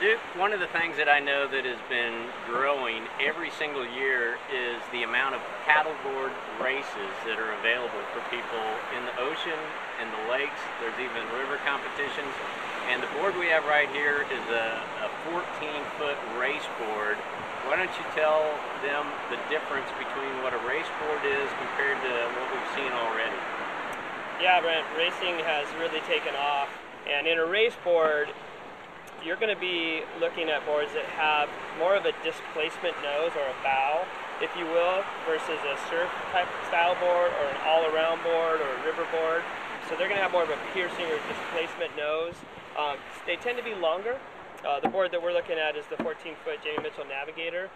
Duke, one of the things that I know that has been growing every single year is the amount of paddleboard races that are available for people in the ocean, in the lakes. There's even river competitions. And the board we have right here is a 14-foot race board. Why don't you tell them the difference between what a race board is compared to what we've seen already? Yeah, Brent, racing has really taken off. And in a race board, you're going to be looking at boards that have more of a displacement nose or a bow, if you will, versus a surf type style board or an all-around board or a river board. So they're going to have more of a piercing or displacement nose. They tend to be longer. The board that we're looking at is the 14-foot Jamie Mitchell Navigator.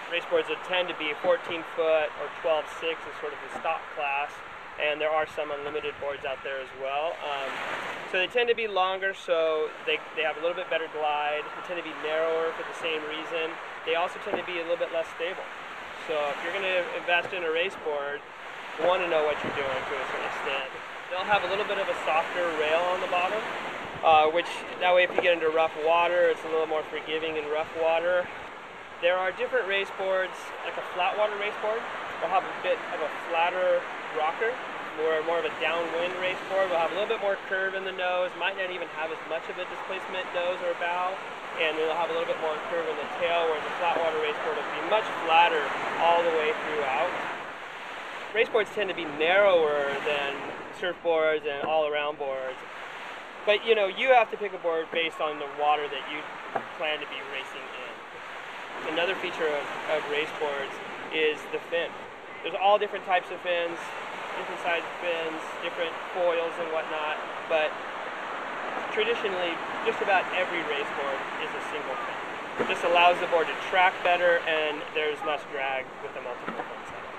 Race boards would tend to be 14-foot or 12.6 is sort of the stock class. And there are some unlimited boards out there as well. So they tend to be longer, so they have a little bit better glide. They tend to be narrower for the same reason. They also tend to be a little bit less stable. So if you're going to invest in a race board, you want to know what you're doing to a certain extent. They'll have a little bit of a softer rail on the bottom, which that way if you get into rough water, it's a little more forgiving in rough water. There are different race boards, like a flat water race board. They'll have a bit of a flatter rocker, more of a downwind race board. We'll have a little bit more curve in the nose, might not even have as much of a displacement nose or bow, and it'll have a little bit more curve in the tail, whereas the flat water race board will be much flatter all the way throughout. Race boards tend to be narrower than surfboards and all-around boards, but you know, you have to pick a board based on the water that you plan to be racing in. Another feature of race boards is the fin. There's all different types of fins, different size fins, different foils and whatnot, but traditionally just about every race board is a single fin. This allows the board to track better and there's less drag with the multiple fin setup.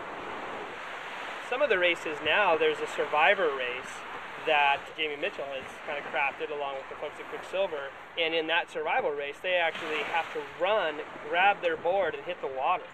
Some of the races now, there's a survivor race that Jamie Mitchell has kind of crafted along with the folks at Quicksilver, and in that survival race they actually have to run, grab their board and hit the water.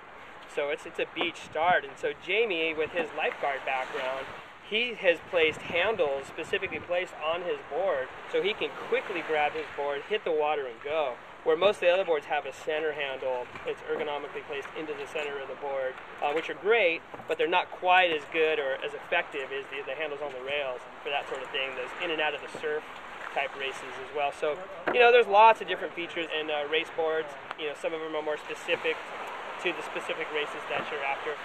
So it's a beach start, and so Jamie, with his lifeguard background, he has placed handles specifically placed on his board so he can quickly grab his board, hit the water and go. Where most of the other boards have a center handle, it's ergonomically placed into the center of the board, which are great, but they're not quite as good or as effective as the handles on the rails for that sort of thing. Those in and out of the surf type races as well. So, you know, there's lots of different features in race boards. You know, some of them are more specific to the specific races that you're after.